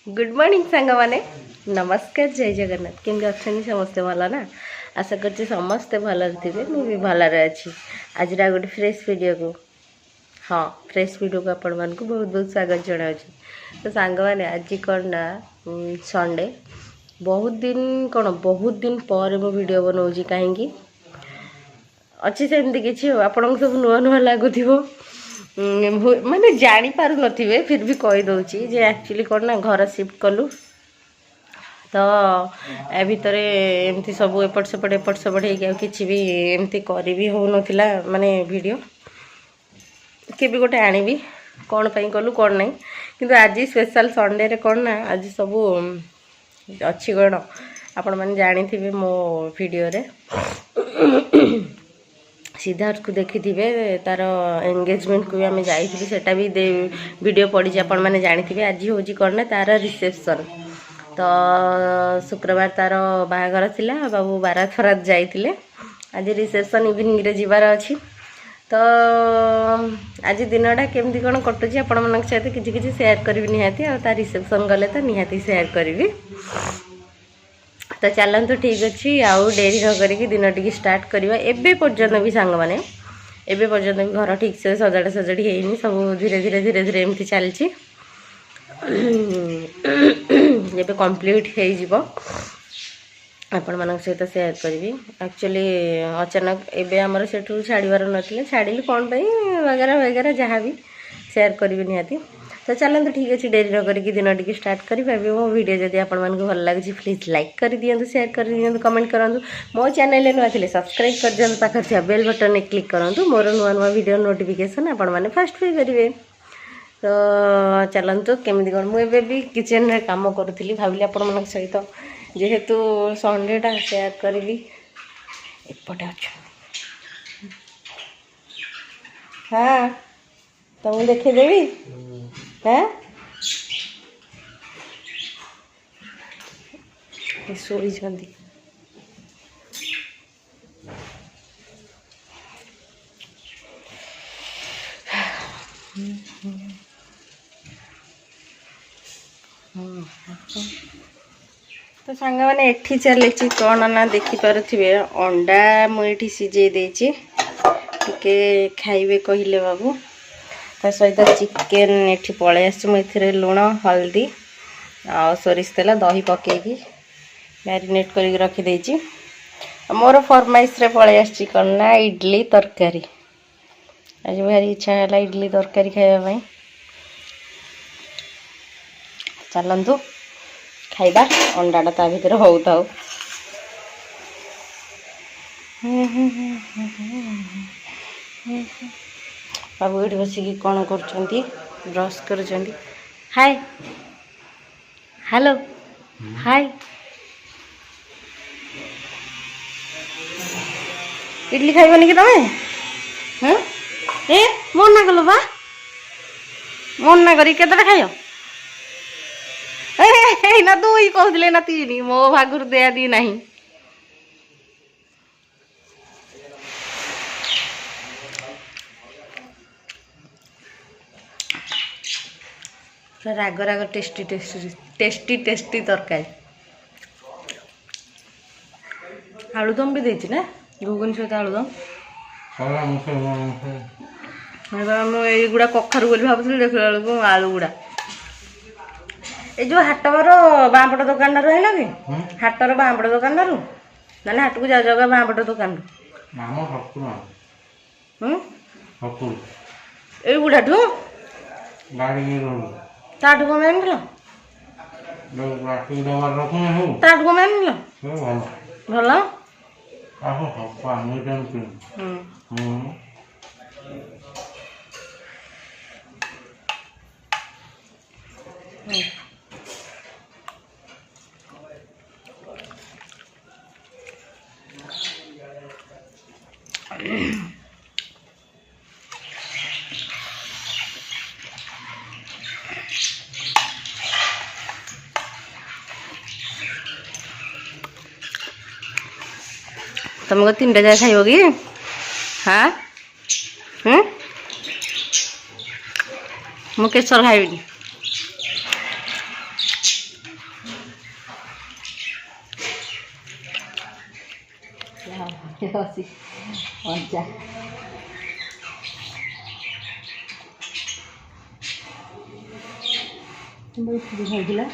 Good morning सांग मैंने नमस्कार जय जगन्नाथ केमती अच्छा समस्ते भल ना आशा कर समस्ते भल थे मुझे भलरे अच्छी आज गोटे फ्रेश वीडियो को हाँ फ्रेश वीडियो को आपण मान को बहुत बहुत स्वागत जनावि तो सांग मैंने आज कौन ना संडे बहुत दिन पर मो वीडियो बनाऊँगी कहीं अच्छी सेमती किसी आपन सब नुआ नुआ लगुथ माने जानी पारु नथिबे फिर भी कहि दउची जे एक्चुअली कोन ना घर शिफ्ट कलु तो ए भितरे एमती सब एपट सेपट हे किछि भी एमती करी भी हो नथिला माने वीडियो के भी गोटे आनिबी कोन पई कलु कोन नै किंतु आज स्पेशल संडे रे कोन ना आज सब अच्छी कोन आपण माने जानि थिबे मो वीडियो रे सिद्धार्थ को देखी थे तार एंगेजमेंट को भी आम जाटा भी वीडियो पड़ी आपण मैंने जानी आज हूँ कौन ना तार रिसेप्शन तो शुक्रवार तार बाहाघर थिला बाबू बारात फरात जाइए आज रिसेप्शन इवनिंग रे जीवार अच्छी तो आज दिनटा केमती कौन कटुची आपण मान सहित किसी सेयार करी निहाती आ रिसेप्शन गले तो निहाती सेयार करी तो चलते ठीक अच्छे आउ डेरी न करी दिन टी स्टार्ट करवा एवं पर्यटन भी सांग मैंने एवं पर्यटन भी घर ठीक से सजाड़ा सजाड़ी है सब धीरे धीरे एमती चलती जब कम्प्लीट हो आपण मान सहित सेयार करी एक्चुअली अचानक एवं आमर से छाड़बार ना छाड़ी कौन वगैरह वगैरह जहाँ भी सेयार करी निहाती तो चलते ठीक अच्छे डेरी न करी दिन टी स्टार्ट करें मो वीडियो जब आप भल लगे प्लीज लाइक कर दिखाँ शेयर कर दिखाँ कमेंट करूँ मो चैनल नुआ थे सब्सक्राइब कर दिखाँ पाखे थी बेल बटन में क्लिक करूँ मोर नुआ नुआ वीडियो नोटिफिकेशन आपण मैंने फास्ट पाइपर तो चलतु केमी कौन मुझे भी किचन में कम करूँ भाविली आपण सहित जेहेतु संडेटा शेयर करी एपटे अच्छा हाँ तो मुझे देखेदेवी हाँ सोई छंदी तो सांग मैंने एठी चली कौन ना देखिपे अंडा मुझे सिझे देती खाइबे कहले बाबू ता सहित चिकेन एठी पळे आछि मुझे लुण हल्दी आ सोरिष तेल दही पकेकी मैरिनेट करके रखी मोर फरमाइश रे पळे आछि कौन ना इडली तरकारी आज भारी इच्छा है इडली तरकारी खाइबा चलतु खाइबा अंडाटा ता भीतर हो थाउ बाबू ये बसिक कौन कर ब्रश कर हाय हेलो हाय इडली खाइबनी कि तमें हाँ ए मन ना कल बा मन ना करी केतटा खाइयो ए ना दुई कहले ना तीन मो भागर दिया दी नहीं राग राग टेस्टी टेस्टी टेस्टी टेस्टी तरकारी आलुदम भी देती ना घुगुनी सहित आलुदम मुझा कखारू बोली भावुली देखला बेलू आलू गुड़ा ये हाटर बाँपट दुकान रहा कि हाटर बाँपट दुकान ना हाट को जाओ बाँपट दुकान ये गुड़ा ताठू कम आनिल ताठू कम आनिल भल तुमको 3टा जाए खाइब कि हाँ मु केसर खाइबी ଅଜା ଇଟିଲି ଖାଇଥିଲା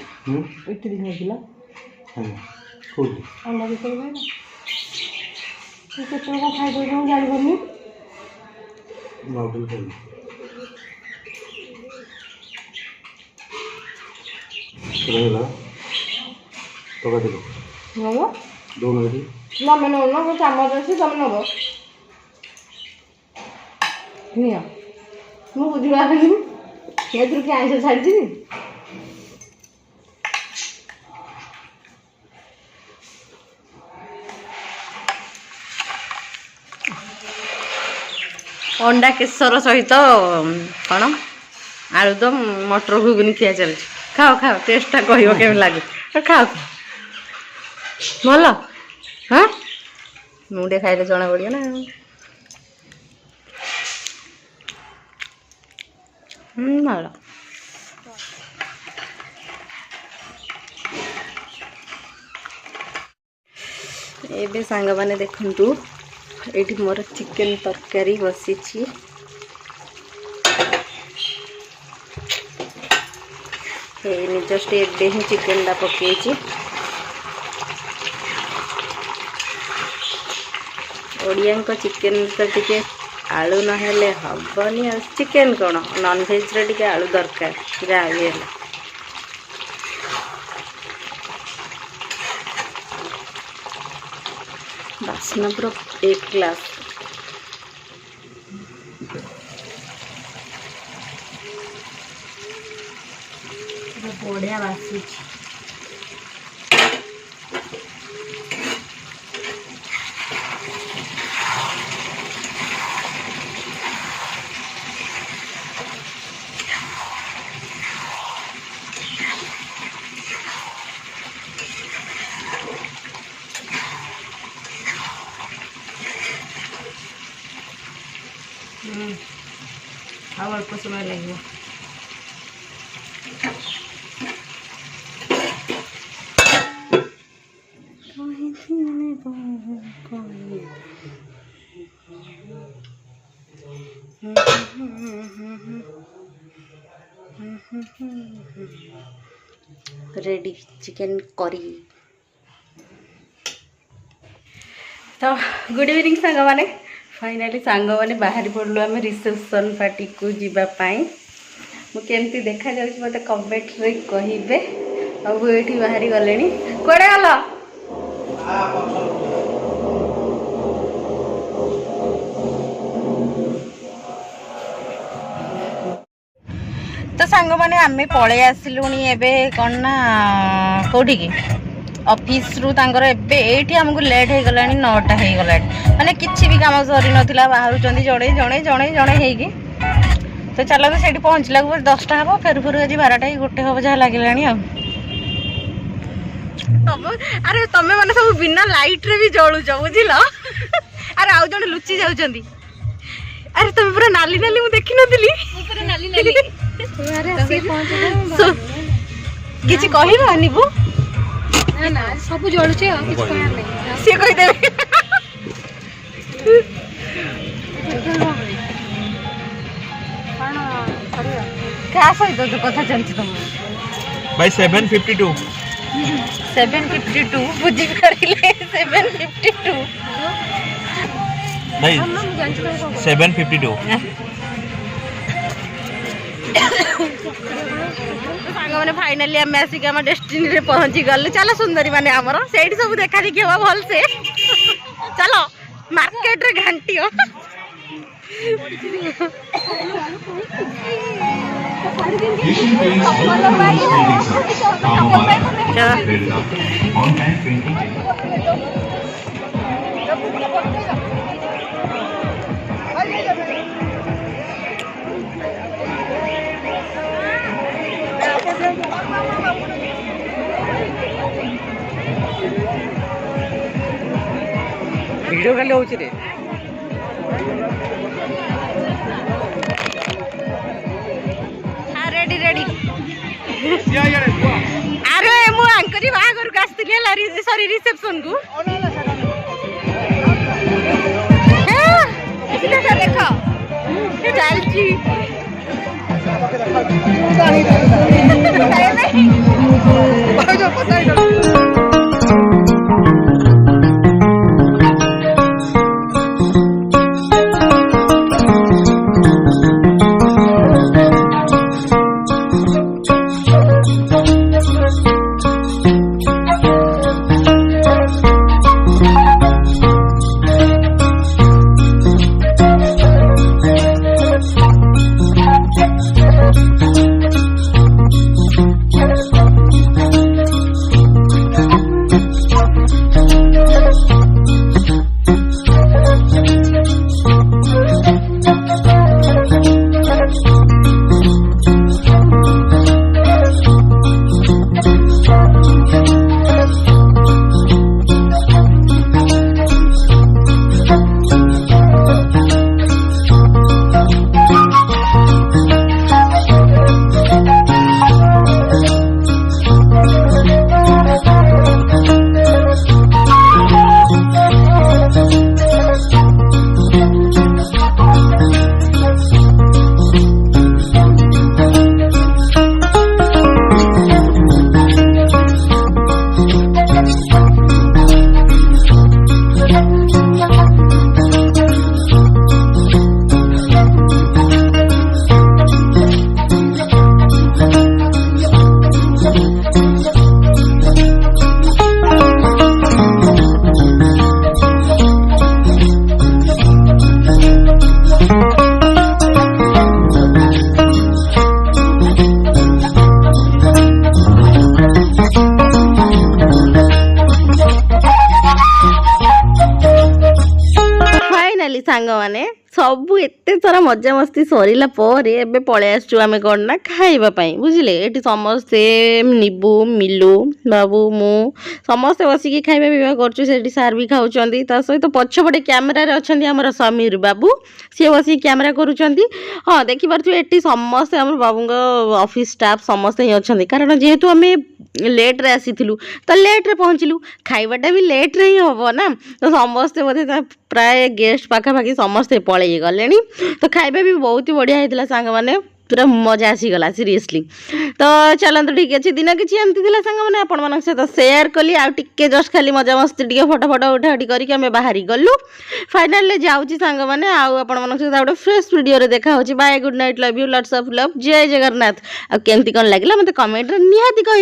ଇଟିଲି ଖାଇଥିଲା ଅଣ୍ଡା ଭିତରେ ଖାଇଲା କେତେବେଳେ କ'ଣ ଖାଇଦେଉଛି ମୁଁ ଜାଣିପାରୁନି ନବ ତମେ ନଉନ ମୋ ଚାମଚ ଅଛି ତମେ ନବ ନିଅ ମୁଁ ବୁଝିପାରିନି ଏଥିରୁ କି ଆଇଁଷ ଛାଡ଼ିଯିବି अंडा केसर सहित कौन आलुदम मटर घुगुनी खिया चलती खाओ खाओ टेस्टा कह केम लगे खाओ भल हाँ मुंडे खाइले जना पड़िया ना भल एबे सांग माने देखंतु एठी मोर चिकन तरकारी बसी जस्ट एबे ही चिकन टा पकई ओडिया चिकन तो टिके आलू ना हेले हबनी चिकन कौन नॉनवेज रे टिके आलू दरकार जहाँ भी है बासना पूरा एक ग्लास बढ़िया बासी अल्प समय लगे रेडी चिकन करी तो गुड इवनिंग सांग माने फाइनाली सांग मैंने बाहरी पड़लु आम रिसेप्शन पार्टी को जीवाई मुझे देखा जाऊँ मत कमेंट रे कहे अब ये बाहरी गले कड़े गल तो सांग मैंने आम पलि आसलु कौन ना कौटी की ऑफिस रु तांकर एबे एठी हमको लेट हो गला 9टा हो गला माने किछि भी काम सरी नथिला बाहरु चंदी जणे जणे जणे जणे हेगी तो चलो तो सेठी पहुंचला को 10टा हबो फेर फेर आज 12टा ही गोटे हबो जा लागिलानी आ अरे तमे माने सब बिना लाइट रे भी जळु छ बुझिलो अरे आउ जणे लुचि जाउ चंदी अरे तमे पूरा नाली नाली मु देखि नथिली पूरा नाली नाली अरे आसी पहुंच किछि कहिबा निबु ना ना सब जळु छ किछ कहया नै से कहि देबे खाना करिया क्या सही तो कथा चलछि तुम भाई 752 बुझी करिले 752 भाई 752 मैंने फाइनाली आम आसिक आम डेस्टिनी रे पहुंची गलु चलो सुंदरी माने आमर सेठी सब देखा देखी हवा भल से चलो मार्केट रे घंटी हो वीडियो खाली होची रे हां रेडी रेडी अरे मु आंकरी बागर को आस्तिली सॉरी रिसेप्शन को ଦେଖ ଚାଲିଛି ସାଙ୍ଗମାନେ ସବୁ ଏତେ ସାରା ମଜାମସ୍ତି ସରିଲା ପରେ ଏବେ ପଳେଇ ଆସିଛୁ ଆମେ କ'ଣ ନା ଖାଇବା ପାଇଁ ବୁଝିଲେ। ଏଠି ସମସ୍ତେ ନିବୁ ମିଲୁ ବାବୁ ମୁଁ ସମସ୍ତେ ବସିକି ଖାଇବା ପିଇବା କରୁଛୁ। ସେଠି ସାର୍ ବି ଖାଉଛନ୍ତି। ତା ସହିତ ପଛପଟେ କ୍ୟାମେରାରେ ଅଛନ୍ତି ଆମର ସମୀର ବାବୁ, ସିଏ ବସିକି କ୍ୟାମେରା କରୁଛନ୍ତି। ହଁ ଦେଖିପାରୁଛୁ ଏଠି ସମସ୍ତେ ଆମର ବାବୁଙ୍କ ଅଫିସ୍ ଷ୍ଟାଫ୍ ସମସ୍ତେ ହିଁ ଅଛନ୍ତି। କାରଣ ଯେହେତୁ ଆମେ ଲେଟ୍ରେ ଆସିଥିଲୁ ତ ଲେଟ୍ରେ ପହଞ୍ଚିଲୁ, ଖାଇବାଟା ବି ଲେଟ୍ରେ ହିଁ ହେବ ନା। ତ ସମସ୍ତେ ବୋଧେ ପ୍ରାୟ ଗେଷ୍ଟ ପାଖାପାଖି ସମସ୍ତେ ପଳେଇ ଗଲେଣି। ତ ଖାଇବା ବି ବହୁତ ବଢ଼ିଆ ହେଇଥିଲା ସାଙ୍ଗମାନେ, ପୁରା ମଜା ଆସିଗଲା ସିରିୟସଲି। ତ ଚାଲନ୍ତୁ ଠିକ୍ ଅଛି, ଦିନ କିଛି ଏମିତି ଥିଲା ସାଙ୍ଗମାନେ, ଆପଣମାନଙ୍କ ସହିତ ସେୟାର କଲି। ଆଉ ଟିକେ ଜଷ୍ଟ ଖାଲି ମଜାମସ୍ତି ଟିକେ ଫଟୋ ଉଠାଉଠି କରିକି ଆମେ ବାହାରି ଗଲୁ। ଫାଇନାଲରେ ଯାଉଛି ସାଙ୍ଗମାନେ, ଆଉ ଆପଣମାନଙ୍କ ସହିତ ଗୋଟେ ଫ୍ରେଶ୍ ଭିଡ଼ିଓରେ ଦେଖା ହେଉଛି। Bye, good night, love you, lots of love, ଜୟ ଜଗନ୍ନାଥ। ଆଉ କେମିତି କ'ଣ ଲାଗିଲା ମୋତେ କମେଣ୍ଟରେ ନିହାତି କହିବେ।